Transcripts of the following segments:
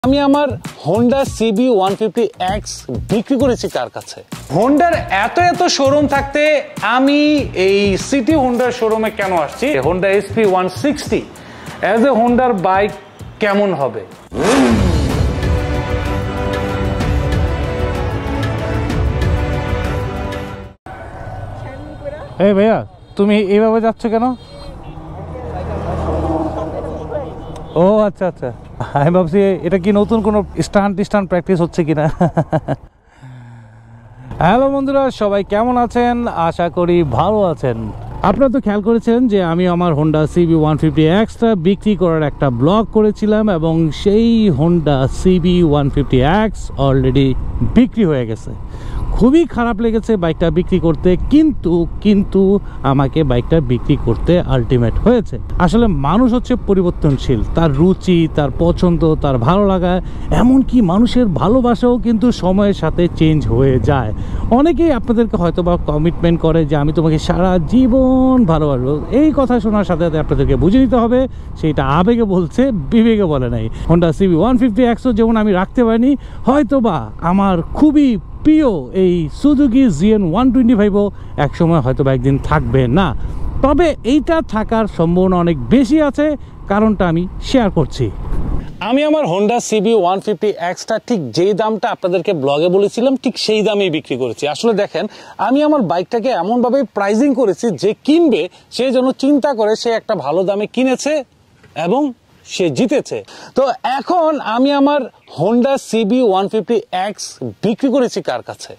আমি আমার Honda CB 150X বিক্রি করেছি কার কাছে। হোন্ডার এত শোরুম থাকতে আমি এই সিটি হোন্ডার শোরুমে কেন আসছি? হোন্ডা এসপি 160 অ্যাজ এ হোন্ডার বাইক কেমন হবে? এই ভাইয়া, তুমি এইভাবে যাচ্ছ কেন? ও আচ্ছা আচ্ছা, আমি ভাবছি এটা কি নতুন কোনো স্টান্ট প্র্যাকটিস হচ্ছে কিনা। হ্যালো বন্ধুরা, সবাই কেমন আছেন? আশা করি ভালো আছেন। আপনারা তো খেয়াল করেছেন যে আমি আমার হোন্ডা সিবি 150Xটা বিক্রি করার একটা ব্লগ করেছিলাম এবং সেই হোন্ডা সিবি 150X অলরেডি বিক্রি হয়ে গেছে। খুবই খারাপ লেগেছে বাইকটা বিক্রি করতে, কিন্তু আমাকে বাইকটা বিক্রি করতে আলটিমেট হয়েছে। আসলে মানুষ হচ্ছে পরিবর্তনশীল, তার রুচি, তার পছন্দ, তার ভালো লাগা, এমনকি মানুষের ভালোবাসাও কিন্তু সময়ের সাথে চেঞ্জ হয়ে যায়। অনেকেই আপনাদেরকে হয়তো বা কমিটমেন্ট করে যে আমি তোমাকে সারা জীবন ভালোবাসবো। এই কথা শোনার সাথে সাথে আপনাদেরকে বুঝে নিতে হবে সেইটা আবেগে বলছে, বিবেকে বলে নাই। হোন্ডা সিবি 150Xও যেমন আমি রাখতে পারিনি, হয়তো বা আমার খুবই প্রিয় এই সুজুকি জিএন 125ও একসময় হয়তো বা একদিন থাকবে না। তবে এইটা থাকার সম্ভাবনা অনেক বেশি আছে, কারণটা আমি শেয়ার করছি। আমি আমার হোন্ডা সিবি 150Xটা ঠিক যেই দামটা আপনাদেরকে ব্লগে বলেছিলাম ঠিক সেই দামেই বিক্রি করেছি। আসলে দেখেন, আমি আমার বাইকটাকে এমনভাবে প্রাইজিং করেছি যে কিনবে সে যেন চিন্তা করে সে একটা ভালো দামে কিনেছে এবং সে জিতেছে। তো এখন আমি আমার হোন্ডা সিবি 150X বিক্রি করেছি কার কাছে?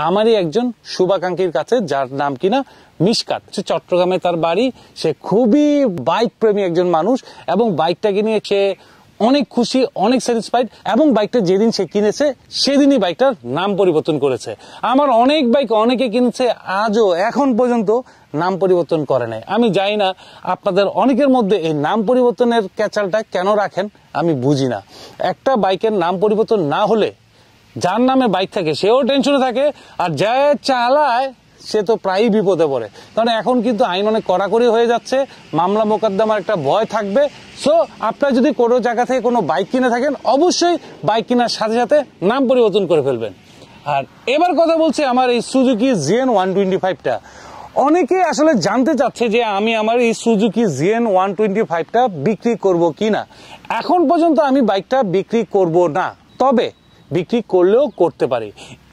আমারই একজন শুভাকাঙ্ক্ষীর কাছে, যার নাম কিনা মিশকাত। চট্টগ্রামে তার বাড়ি। সে খুবই বাইক প্রেমী একজন মানুষ এবং বাইকটাকে নিয়ে সে অনেক খুশি, অনেক স্যাটিসফাইড এবং বাইকটা যেদিন সে কিনেছে সেদিনই বাইকটার নাম পরিবর্তন করেছে। আমার অনেক বাইক অনেকে কিনেছে, আজও এখন পর্যন্ত নাম পরিবর্তন করে নাই। আমি জানি না আপনাদের অনেকের মধ্যে এই নাম পরিবর্তনের ক্যাচালটা কেন রাখেন, আমি বুঝি না। একটা বাইকের নাম পরিবর্তন না হলে যার নামে বাইক থাকে সেও টেনশনে থাকে, আর যে চালায় সে তো প্রায়ই বিপদে পড়ে। কারণ এখন কিন্তু আইন অনেক কড়াকড়ি হয়ে যাচ্ছে, মামলা মোকদ্দমার একটা ভয় থাকবে। সো আপনারা যদি কোনো জায়গা থেকে কোনো বাইক কিনে থাকেন, অবশ্যই বাইক কেনার সাথে সাথে নাম পরিবর্তন করে ফেলবেন। আর এবার কথা বলছি আমার এই সুজুকি জিএন 125টা। অনেকে আসলে জানতে চাচ্ছে যে আমি আমার এই সুজুকি জিএন 125টা বিক্রি করব কিনা। এখন পর্যন্ত আমি বাইকটা বিক্রি করব না, তবে বিক্রি করলেও করতে পারি।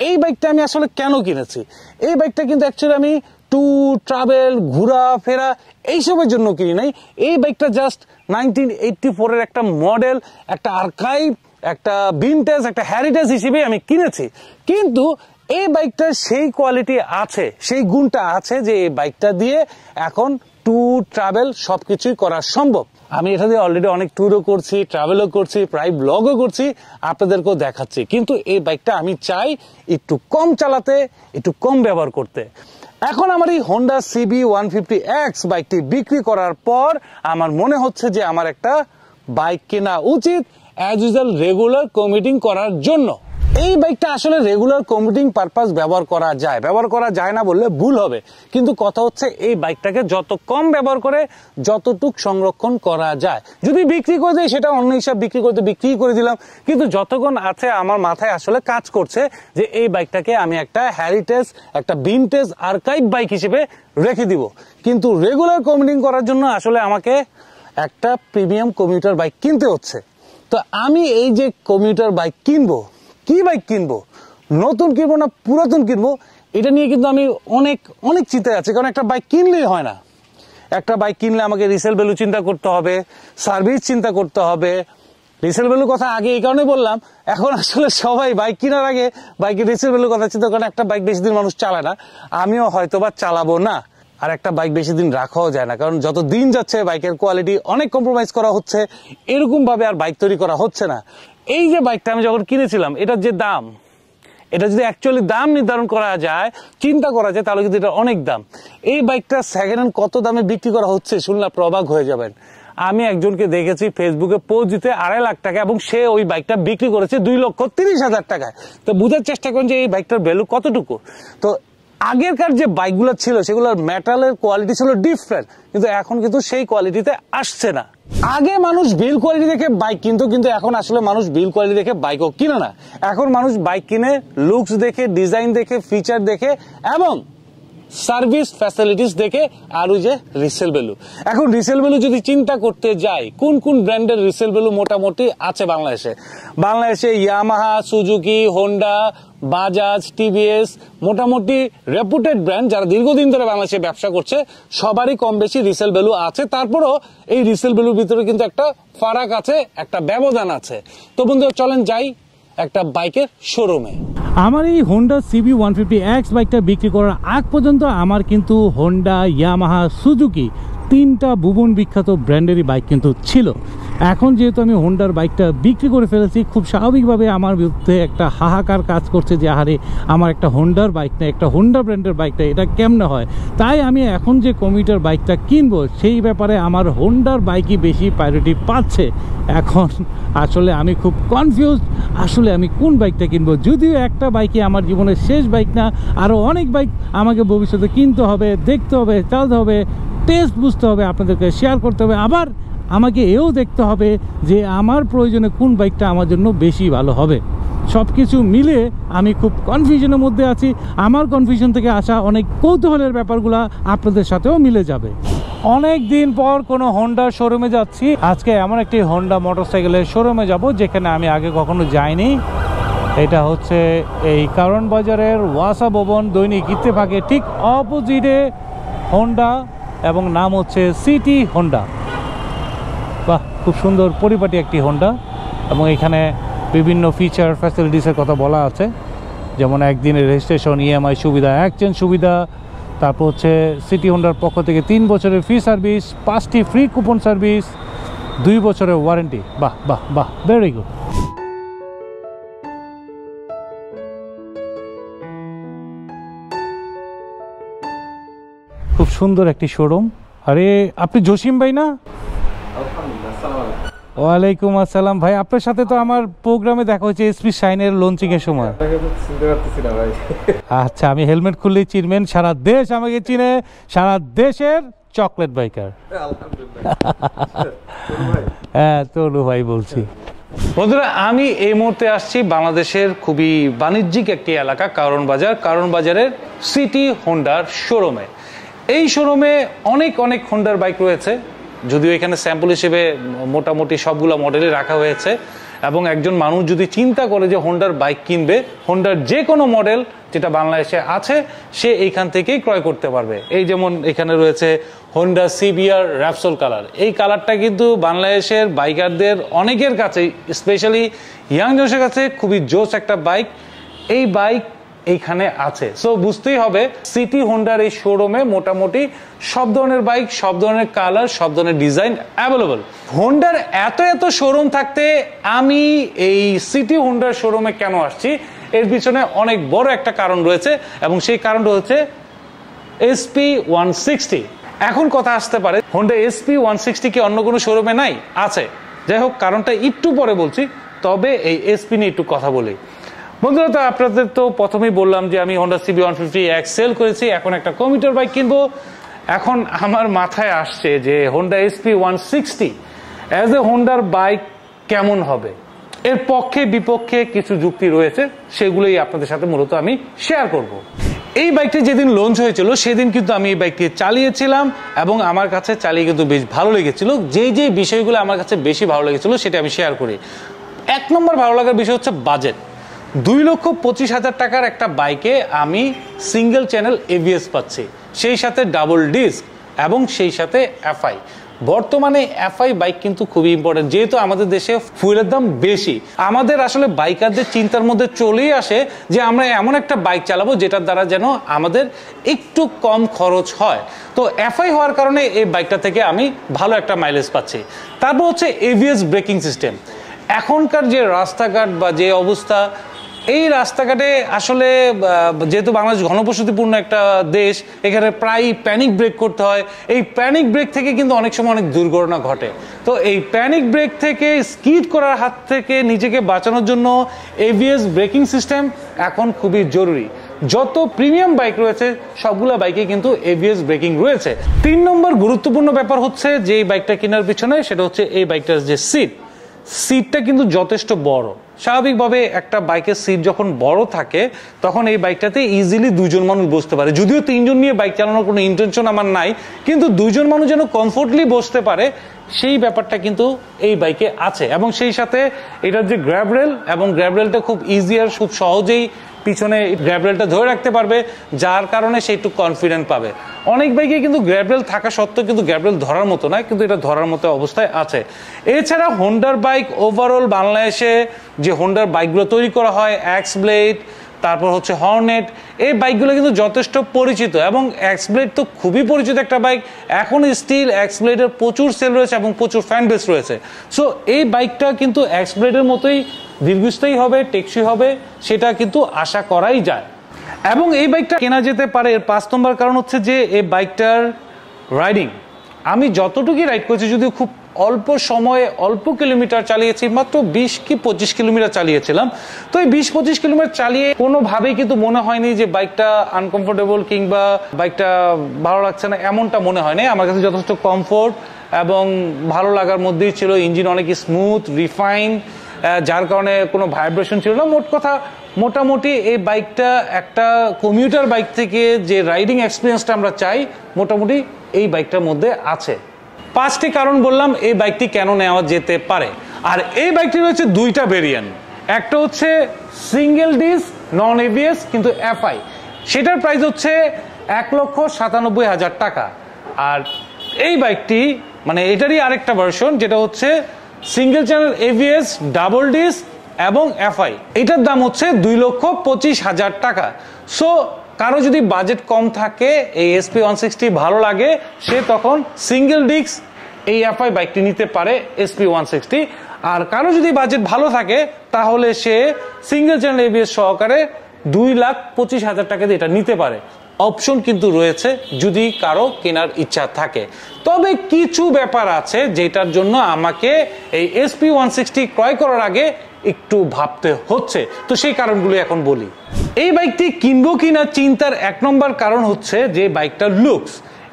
এই বাইকটা আমি আসলে কেন কিনেছি? এই বাইকটা কিন্তু অ্যাকচুয়ালি আমি ট্যুর, ট্রাভেল, ঘোরাফেরা এইসবের জন্য কিনি নাই। এই বাইকটা জাস্ট 1984 এর একটা মডেল, একটা আর্কাইভ, একটা ভিনটেজ, একটা হেরিটেজ হিসেবে আমি কিনেছি। কিন্তু এই বাইকটার সেই কোয়ালিটি আছে, সেই গুণটা আছে যে এই বাইকটা দিয়ে এখন ট্যুর, ট্রাভেল সবকিছুই করা সম্ভব। আমি এটা দিয়ে অলরেডি অনেক ট্যুরও করছি, ট্রাভেলও করছি, প্রায় ব্লগও করছি, আপনাদেরকেও দেখাচ্ছি। কিন্তু এই বাইকটা আমি চাই একটু কম চালাতে, একটু কম ব্যবহার করতে। এখন আমার এই হোন্ডা সিবি 150X বাইকটি বিক্রি করার পর আমার মনে হচ্ছে যে আমার একটা বাইক কেনা উচিত অ্যাজ ইউজুয়াল রেগুলার কমিউটিং করার জন্য। এই বাইকটা আসলে রেগুলার কমিউটিং পারপাস ব্যবহার করা যায় না বললে ভুল হবে। কিন্তু কথা হচ্ছে এই বাইকটাকে যত কম ব্যবহার করে যতটুক সংরক্ষণ করা যায়। যদি বিক্রি করে দেয় সেটা অন্য হিসাব, বিক্রি করে দিলাম। কিন্তু যতক্ষণ আছে আমার মাথায় আসলে কাজ করছে যে এই বাইকটাকে আমি একটা হেরিটেজ, একটা ভিনটেজ আর্কাইভ বাইক হিসেবে রেখে দিব। কিন্তু রেগুলার কমিউটিং করার জন্য আসলে আমাকে একটা প্রিমিয়াম কমিউটার বাইক কিনতে হচ্ছে। তো আমি এই যে কমিউটার বাইক কিনবো, কি বাইক কিনবো, নতুন কিনবো না পুরাতন কিনবো, এটা নিয়ে কিন্তু আমি অনেক চিন্তায় আছি। কারণ একটা বাইক কিনলেই হয় না। একটা বাইক কিনলে আমাকে রিসেল ভ্যালু চিন্তা করতে হবে, সার্ভিস চিন্তা করতে হবে। রিসেল ভ্যালুর কথা আগে এই কারণে বললাম, এখন আসলে সবাই বাইক কেনার আগে বাইকের রিসেল ভ্যালুর কথা চিন্তা করেন। একটা বাইক বেশি দিন মানুষ চালায় না, আমিও হয়তো বা চালাবো না। আর একটা বাইক বেশি দিন রাখাও যায় না, কারণ যত দিন যাচ্ছে বাইকের কোয়ালিটি অনেক কম্প্রোমাইজ করা হচ্ছে, এরকম ভাবে আর বাইক তৈরি করা হচ্ছে না। এই যে বাইকটা আমি যখন কিনেছিলাম, এটার যে দাম, এটা যদি অ্যাকচুয়ালি দাম নির্ধারণ করা যায়, চিন্তা করা যায়, তাহলে কিন্তু এটা অনেক দাম। এই বাইকটা সেকেন্ড হ্যান্ড কত দামে বিক্রি করা হচ্ছে শুনলে আপনি অবাক হয়ে যাবেন। আমি একজনকে দেখেছি ফেসবুকে পোস্ট দিতে 2.5 লাখ টাকা, এবং সে ওই বাইকটা বিক্রি করেছে 2,30,000 টাকায়। তো বুঝার চেষ্টা করেন যে এই বাইকটার ভ্যালু কতটুকু। তো আগেরকার যে বাইকগুলো ছিল সেগুলোর মেটালের কোয়ালিটি ছিল ডিফারেন্ট, কিন্তু এখন কিন্তু সেই কোয়ালিটিতে আসছে না। আগে মানুষ বিল কোয়ালিটি দেখে বাইক কিনতো, কিন্তু এখন আসলে মানুষ বিল কোয়ালিটি দেখে বাইকও কিনে না। এখন মানুষ বাইক কিনে লুকস দেখে, ডিজাইন দেখে, ফিচার দেখে এবং সার্ভিস ফ্যাসিলিটিস দেখে, আর ওই যে রিসেল ভ্যালু। এখন রিসেল ভ্যালু যদি চিন্তা করতে যাই, কোন কোন ব্র্যান্ডের রিসেল ভ্যালু মোটামুটি আছে বাংলাদেশে Yamaha, Suzuki, Honda, Bajaj, TVS, মোটামুটি রেপুটেড ব্র্যান্ড যারা দীর্ঘদিন ধরে বাংলাদেশে ব্যবসা করছে, সবারই কম বেশি রিসেল ভ্যালু আছে। তারপরও এই রিসেল ভ্যালুর ভিতরে কিন্তু একটা ফারাক আছে, একটা ব্যবধান আছে। তো বন্ধুরা চলেন যাই একটা বাইকের শোরুমে। আমার এই হোন্ডা সিবি 150X বাইকটা বিক্রি করার আগ পর্যন্ত আমার কিন্তু হোন্ডা, ইয়ামাহা, সুজুকি তিনটা ভুবন বিখ্যাত ব্র্যান্ডেরই বাইক কিন্তু ছিল। এখন যেহেতু আমি হোন্ডার বাইকটা বিক্রি করে ফেলেছি, খুব স্বাভাবিকভাবে আমার বিরুদ্ধে একটা হাহাকার কাজ করছে যে আরে আমার একটা হোন্ডার বাইক না, একটা হোন্ডা ব্র্যান্ডের বাইকটা এটা কেমনে হয়। তাই আমি এখন যে কমিউটার বাইকটা কিনবো সেই ব্যাপারে আমার হোন্ডার বাইকই বেশি প্রায়োরিটি পাচ্ছে। এখন আসলে আমি খুব কনফিউজ, আসলে আমি কোন বাইকটা কিনবো। যদিও একটা বাইকই আমার জীবনের শেষ বাইক না, আরও অনেক বাইক আমাকে ভবিষ্যতে কিনতে হবে, দেখতে হবে, চালাতে হবে, টেস্ট বুঝতে হবে, আপনাদেরকে শেয়ার করতে হবে। আবার আমাকে এও দেখতে হবে যে আমার প্রয়োজনে কোন বাইকটা আমার জন্য বেশি ভালো হবে। সব কিছু মিলে আমি খুব কনফিউশনের মধ্যে আছি। আমার কনফিউশন থেকে আসা অনেক কৌতূহলের ব্যাপারগুলো আপনাদের সাথেও মিলে যাবে। অনেক দিন পর কোনো হোন্ডা শোরুমে যাচ্ছি। আজকে এমন একটি হোন্ডা মোটরসাইকেলের শোরুমে যাব যেখানে আমি আগে কখনো যাইনি। এটা হচ্ছে এই কারণ বাজারের ওয়াসা ভবন দৈনিক ইত্তেফাকের ঠিক অপোজিটে হোন্ডা, এবং নাম হচ্ছে সিটি হোন্ডা। বাহ, খুব সুন্দর পরিপাটি একটি হোন্ডা, এবং এখানে বিভিন্ন ফিচার ফ্যাসিলিটিসের কথা বলা আছে, যেমন একদিনের রেজিস্ট্রেশন, ইএমআই সুবিধা, এক্সচেঞ্জ সুবিধা, তারপর হচ্ছে সিটি হোন্ডার পক্ষ থেকে 3 বছরের ফ্রি সার্ভিস, 5টি ফ্রি কুপন সার্ভিস, 2 বছরের ওয়ারেন্টি। বাহ বাহ বাহ, ভেরি গুড। খুব সুন্দর একটি শোরুম। আরে আপনি জসিম ভাই না? ওয়ালাইকুম আসসালাম ভাই, আপনার সাথে তো আমার প্রোগ্রামে দেখা হয়েছে এসপি শাইনের লঞ্চিং এর সময়। আচ্ছা, আমি হেলমেট খুললেই চিনবেন, সারা দেশ আমাকে চিনে, সারা দেশের চকলেট বাইকার। হ্যাঁ, তরু ভাই বলছি। বন্ধুরা, আমি এই মুহূর্তে আসছি বাংলাদেশের খুবই বাণিজ্যিক একটি এলাকা কারণ বাজার, কারণ বাজারের সিটি হোন্ডার শোরুমে। এই শোরুমে অনেক অনেক হোন্ডার বাইক রয়েছে, যদিও এখানে স্যাম্পল হিসেবে মোটামুটি সবগুলো মডেলই রাখা হয়েছে। এবং একজন মানুষ যদি চিন্তা করে যে হোন্ডার বাইক কিনবে, হোন্ডার যে কোনো মডেল যেটা বাংলাদেশে আছে সে এইখান থেকেই ক্রয় করতে পারবে। এই যেমন এখানে রয়েছে হোন্ডা সিবিআর র্যাপসোল কালার। এই কালারটা কিন্তু বাংলাদেশের বাইকারদের অনেকের কাছে, স্পেশালি ইয়াং জেনারেশনের কাছে খুবই জোস একটা বাইক। এই বাইক এইখানে আছে, সো বুঝতেই হবে সিটি হোন্ডার এই শোরুমে মোটামুটি সব ধরনের বাইক, সব ধরনের কালার, সব ধরনের ডিজাইন অ্যাভেলেবল। হোন্ডার এত এত শোরুম থাকতে আমি এই সিটি হোন্ডার শোরুমে কেন আসছি, এর পিছনে অনেক বড় একটা কারণ রয়েছে, এবং সেই কারণটা হচ্ছে এসপি 160। এখন কথা আসতে পারে হোন্ডা এসপি 160 কি অন্য কোনো শোরুমে নাই? আছে। যাই হোক, কারণটা একটু পরে বলছি, তবে এই এসপি নিয়ে একটু কথা বলি। বন্ধুরা, তো আপনাদের তো প্রথমেই বললাম যে আমি হোন্ডা সিবি 150X সেল করেছি, এখন একটা কমিউটার বাইক কিনবো। এখন আমার মাথায় আসছে যে হোন্ডা এসপি 160 অ্যাজ এ হোন্ডার বাইক কেমন হবে। এর পক্ষে বিপক্ষে কিছু যুক্তি রয়েছে, সেগুলোই আপনাদের সাথে মূলত আমি শেয়ার করব। এই বাইকটি যেদিন লঞ্চ হয়েছিল সেদিন কিন্তু আমি এই বাইকটি চালিয়েছিলাম, এবং আমার কাছে চালিয়ে কিন্তু বেশ ভালো লেগেছিল। যে বিষয়গুলো আমার কাছে বেশি ভালো লেগেছিল সেটা আমি শেয়ার করি। 1 নম্বর ভালো লাগার বিষয় হচ্ছে বাজেট। 2,25,000 টাকার একটা বাইকে আমি সিঙ্গেল চ্যানেল এবিএস পাচ্ছি, সেই সাথে ডাবল ডিস্ক, এবং সেই সাথে এফআই। বর্তমানে এফআই বাইক কিন্তু খুবই ইম্পর্টেন্ট, যেহেতু আমাদের দেশে ফুয়েলের দাম বেশি। আমাদের আসলে বাইকারদের চিন্তার মধ্যে চলেই আসে যে আমরা এমন একটা বাইক চালাবো যেটার দ্বারা যেন আমাদের একটু কম খরচ হয়। তো এফআই হওয়ার কারণে এই বাইকটা থেকে আমি ভালো একটা মাইলেজ পাচ্ছি। তারপর হচ্ছে এবিএস ব্রেকিং সিস্টেম। এখনকার যে রাস্তাঘাট বা যে অবস্থা, এই রাস্তাঘাটে আসলে যেহেতু বাংলাদেশ ঘনবসতিপূর্ণ একটা দেশ, এখানে প্রায় প্যানিক ব্রেক করতে হয়। এই প্যানিক ব্রেক থেকে কিন্তু অনেক সময় অনেক দুর্ঘটনা ঘটে। তো এই প্যানিক ব্রেক থেকে স্কিড করার হাত থেকে নিজেকে বাঁচানোর জন্য এবিএস ব্রেকিং সিস্টেম এখন খুবই জরুরি। যত প্রিমিয়াম বাইক রয়েছে সবগুলো বাইকে কিন্তু এবিএস ব্রেকিং রয়েছে। 3 নম্বর গুরুত্বপূর্ণ ব্যাপার হচ্ছে যে এই বাইকটা কেনার পিছনে, সেটা হচ্ছে এই বাইকটার যে সিটটা কিন্তু যথেষ্ট বড়। স্বাভাবিকভাবে একটা বাইকের সিট যখন বড় থাকে তখন এই বাইকটাতে ইজিলি 2 জন মানুষ বসতে পারে। যদিও 3 জন নিয়ে বাইক চালানোর কোনো ইন্টেনশন আমার নাই, কিন্তু 2 জন মানুষ যেন কমফোর্টলি বসতে পারে সেই ব্যাপারটা কিন্তু এই বাইকে আছে। এবং সেই সাথে এটার যে গ্র্যাব রেল, এবং গ্র্যাব রেলটা খুব ইজিয়ার, খুব সহজেই পিছনে গ্র্যাব রেলটা ধরে রাখতে পারবে, যার কারণে সে একটু কনফিডেন্ট পাবে। অনেক বাইকে কিন্তু গ্র্যাব রেল থাকা সত্ত্বেও কিন্তু গ্র্যাব রেল ধরার মতো নয়, কিন্তু এটা ধরার মতো অবস্থায় আছে। এছাড়া হোন্ডার বাইক ওভারঅল বাংলাদেশে যে হোন্ডার বাইকগুলো তৈরি করা হয়, এক্স ব্লেড, তারপর হচ্ছে হর্নেট, এই বাইকগুলো কিন্তু যথেষ্ট পরিচিত। এবং এক্স ব্লেড তো খুবই পরিচিত একটা বাইক, এখন স্টিল এক্স ব্লেডের প্রচুর সেল রয়েছে এবং প্রচুর ফ্যান বেস রয়েছে। সো এই বাইকটা কিন্তু এক্স ব্লেডের মতোই দীর্ঘস্থায়ী হবে, টেকসই হবে, সেটা কিন্তু আশা করাই যায়। এবং এই বাইকটা কেনা যেতে পারে এর 5 নম্বর কারণ হচ্ছে যে এই বাইকটার রাইডিং। আমি যতটুকুই রাইড করেছি, যদিও খুব অল্প সময়ে অল্প কিলোমিটার চালিয়েছি, মাত্র 20 কি 25 কিলোমিটার চালিয়েছিলাম। তো এই 20-25 কিলোমিটার চালিয়ে কোনোভাবেই কিন্তু মনে হয়নি যে বাইকটা আনকমফোর্টেবল কিংবা বাইকটা ভালো লাগছে না, এমনটা মনে হয়নি। আমার কাছে যথেষ্ট কমফোর্ট এবং ভালো লাগার মধ্যেই ছিল। ইঞ্জিন অনেক স্মুথ, রিফাইন, যার কারণে কোনো ভাইব্রেশন ছিল না। মোট কথা মোটামুটি এই বাইকটা একটা কমিউটার বাইক থেকে যে রাইডিং এক্সপিরিয়েন্সটা আমরা চাই, মোটামুটি এই বাইকটার মধ্যে আছে। 5টি কারণ বললাম এই বাইকটি কেন নেওয়া যেতে পারে। আর এই বাইকটি রয়েছে 2টা ভেরিয়েন্ট। একটা হচ্ছে সিঙ্গেল ডিস্ক নন এবিএস কিন্তু এফআই, সেটার প্রাইস হচ্ছে 1,97,000 টাকা। আর এই বাইকটি মানে এটারই আরেকটা ভার্সন, যেটা হচ্ছে single channel ABS double disc এবং এফআই, এটার দাম হচ্ছে 2,25,000 টাকা। সো কারো যদি বাজেট কম থাকে, এই SP160 ভালো লাগে, সে তখন সিঙ্গেল ডিস্ক এই এফআই বাইকটি নিতে পারে SP160। আর কারো যদি বাজেট ভালো থাকে তাহলে সে সিঙ্গেল চ্যানেল এবিএস সহকারে 2,25,000 টাকা দিয়ে এটা নিতে পারে। অপশন কিন্তু রয়েছে যদি কারো কেনার ইচ্ছা থাকে। তবে কিছু ব্যাপার আছে যেটার জন্য আমাকে এই SP160 ক্রয় করার আগে একটু ভাবতে হচ্ছে, তো সেই কারণগুলো এখন বলি। এই বাইকটি কিনবো কিনা চিন্তার 1 নম্বর কারণ হচ্ছে যে বাইকটার লুকস।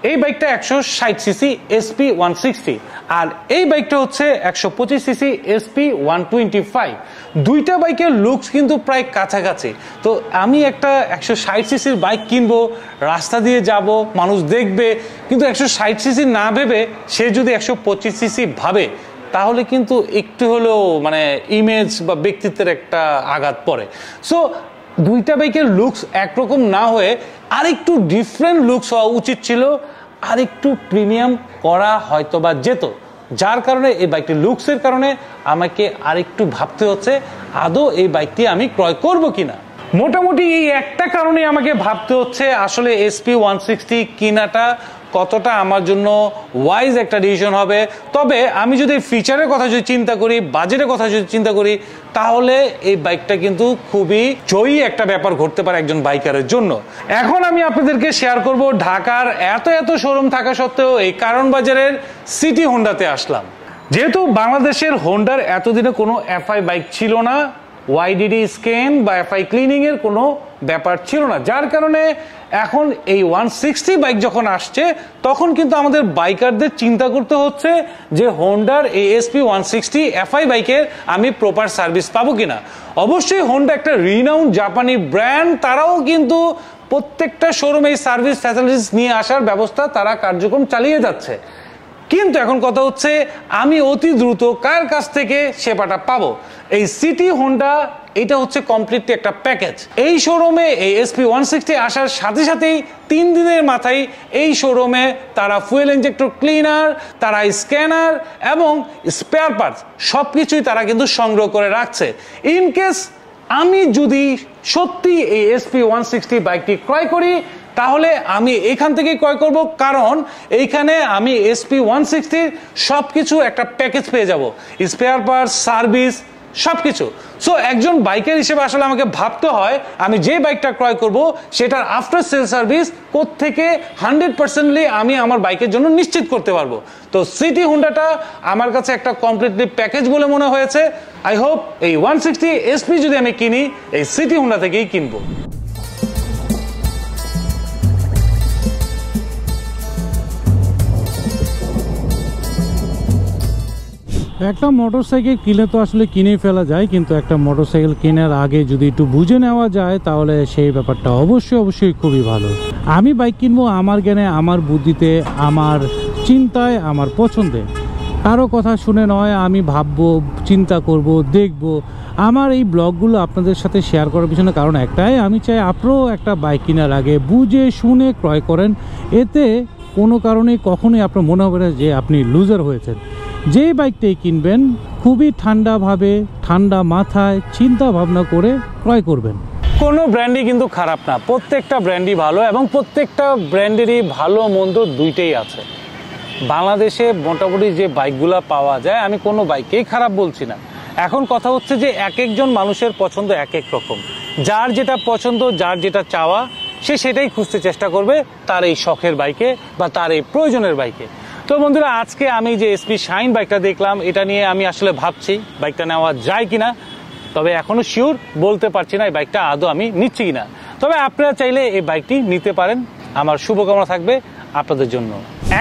এই বাইকটা 160 সিসি SP160 আর এই বাইকটা হচ্ছে 125 সিসি SP125। দুইটা বাইকের লুকস কিন্তু প্রায় কাছাকাছি। তো আমি একটা 160 সিসির বাইক কিনবো, রাস্তা দিয়ে যাব, মানুষ দেখবে, কিন্তু 160 সিসি না ভেবে সে যদি 125 সিসি ভাবে তাহলে কিন্তু একটু হলেও মানে ইমেজ বা ব্যক্তিত্বের একটা আঘাত পড়ে। সো দুইটা বাইকের লুকস একরকম না হয়ে আরেকটু ডিফারেন্ট লুকস হওয়া উচিত ছিল, আরেকটু প্রিমিয়াম করা হয়তো বা যেত, যার কারণে এই বাইকটির লুকসের কারণে আমাকে আরেকটু ভাবতে হচ্ছে আদৌ এই বাইকটি আমি ক্রয় করব কিনা। মোটামুটি এই একটা কারণে আমাকে ভাবতে হচ্ছে আসলে SP160 কিনাটা কতটা আমার জন্য ওয়াইজ একটা ডিসিশন হবে। তবে আমি যদি ফিচারের কথা যদি চিন্তা করি, বাজেটের কথা যদি চিন্তা করি, তাহলে এই বাইকটা কিন্তু খুবই জয়ী একটা ব্যাপার ঘটতে পারে একজন বাইকারের জন্য। এখন আমি আপনাদেরকে শেয়ার করব ঢাকার এত শোরুম থাকা সত্ত্বেও এই কারণ বাজারের সিটি হোন্ডাতে আসলাম। যেহেতু বাংলাদেশের হোন্ডার এতদিনে কোনো এফআই বাইক ছিল না, ওয়াইডিডি স্ক্যান বা এফআই ক্লিনিং এর কোনো ব্যাপার ছিল না, যার কারণে এখন এই 160 বাইক যখন আসছে তখন কিন্তু আমাদের বাইকারদের চিন্তা করতে হচ্ছে যে হোন্ডার এই SP160 এফআই বাইকের আমি প্রপার সার্ভিস পাবো কিনা। অবশ্যই হোন্ডা একটা রিনাউন্ড জাপানি ব্র্যান্ড, তারাও কিন্তু প্রত্যেকটা শোরুমে এই সার্ভিস ফ্যাসিলিটিস নিয়ে আসার ব্যবস্থা তারা কার্যক্রম চালিয়ে যাচ্ছে। কিন্তু এখন কথা হচ্ছে আমি অতি দ্রুত কার কাছ থেকে সেবাটা পাবো। এই সিটি হোন্ডা এটা হচ্ছে কমপ্লিটলি একটা প্যাকেজ। এই শোরুমে এই SP160 আসার সাথে সাথেই 3 দিনের মাথায় এই শোরুমে তারা ফুয়েল ইনজেক্টর ক্লিনার, তারা স্ক্যানার এবং স্পেয়ার পার্টস সবকিছুই তারা কিন্তু সংগ্রহ করে রাখছে। ইন কেস আমি যদি সত্যি এই SP160 বাইকটি ক্রয় করি তাহলে আমি এখান থেকে ক্রয় করব, কারণ এইখানে আমি SP160 সবকিছু একটা প্যাকেজ পেয়ে যাব। স্পেয়ার পার্টস, সার্ভিস, সবকিছু। সো একজন বাইকার হিসেবে আসলে আমাকে ভাবতে হয় আমি যে বাইকটা ক্রয় করব সেটার আফটার সেল সার্ভিস কোত্থেকে 100%লি আমি আমার বাইকের জন্য নিশ্চিত করতে পারবো। তো সিটি হুন্ডাটা আমার কাছে একটা কমপ্লিটলি প্যাকেজ বলে মনে হয়েছে। আই হোপ এই 160 SP যদি আমি কিনি এই সিটি হুন্ডা থেকেই কিনবো। একটা মোটরসাইকেল কিনে তো আসলে কিনেই ফেলা যায়, কিন্তু একটা মোটরসাইকেল কেনার আগে যদি একটু বুঝে নেওয়া যায় তাহলে সেই ব্যাপারটা অবশ্যই খুবই ভালো। আমি বাইক কিনবো আমার জ্ঞানে, আমার বুদ্ধিতে, আমার চিন্তায়, আমার পছন্দে, কারো কথা শুনে নয়। আমি ভাববো, চিন্তা করব, দেখব। আমার এই ব্লগগুলো আপনাদের সাথে শেয়ার করার পিছনে কারণ একটাই, আমি চাই আপনারাও একটা বাইক কেনার আগে বুঝে শুনে ক্রয় করেন। এতে কোনো কারণে কখনোই আপনার মনে হবে না যে আপনি লুজার হয়েছেন। যেই বাইকটাই কিনবেন খুবই ঠান্ডাভাবে, ঠান্ডা মাথায় চিন্তা ভাবনা করে ক্রয় করবেন। কোনো ব্র্যান্ডই কিন্তু খারাপ না, প্রত্যেকটা ব্র্যান্ডই ভালো এবং প্রত্যেকটা ব্র্যান্ডেরই ভালো মন্দ দুইটাই আছে। বাংলাদেশে মোটামুটি যে বাইকগুলো পাওয়া যায় আমি কোনো বাইককেই খারাপ বলছি না। এখন কথা হচ্ছে যে এক একজন মানুষের পছন্দ এক এক রকম। যার যেটা পছন্দ, যার যেটা চাওয়া, সে সেটাই খুঁজতে চেষ্টা করবে তার এই শখের বাইকে বা তার এই প্রয়োজনের বাইকে। তো বন্ধুরা, আজকে আমি যে SP শাইন বাইকটা দেখলাম এটা নিয়ে আমি আসলে ভাবছি বাইকটা নেওয়া যায় কিনা। তবে এখনো শিওর বলতে পারছি না এই বাইকটা আদৌ আমি নিচ্ছি কিনা। তবে আপনারা চাইলে এই বাইকটি নিতে পারেন। আমার শুভকামনা থাকবে আপনাদের জন্য।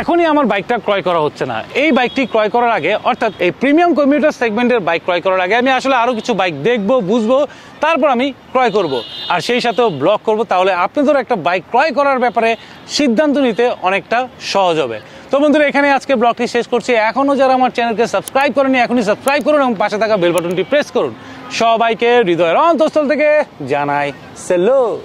এখনই আমার বাইকটা ক্রয় করা হচ্ছে না। এই বাইকটি ক্রয় করার আগে, অর্থাৎ এই প্রিমিয়াম কমিউটার সেগমেন্টের বাইক ক্রয় করার আগে আমি আসলে আরো কিছু বাইক দেখবো, বুঝবো, তারপর আমি ক্রয় করব। আর সেই সাথেও ব্লগ করব। তাহলে আপনাদের একটা বাইক ক্রয় করার ব্যাপারে সিদ্ধান্ত নিতে অনেকটা সহজ হবে। তো বন্ধুরা, এখানে আজকে ব্লগটি শেষ করছি। এখনো যারা আমার চ্যানেলকে সাবস্ক্রাইব করেনি এখনই সাবস্ক্রাইব করুন এবং পাশে থাকা বেল বাটনটি প্রেস করুন। সবাইকে হৃদয়ের অন্তঃস্থল থেকে জানাই সেলুট।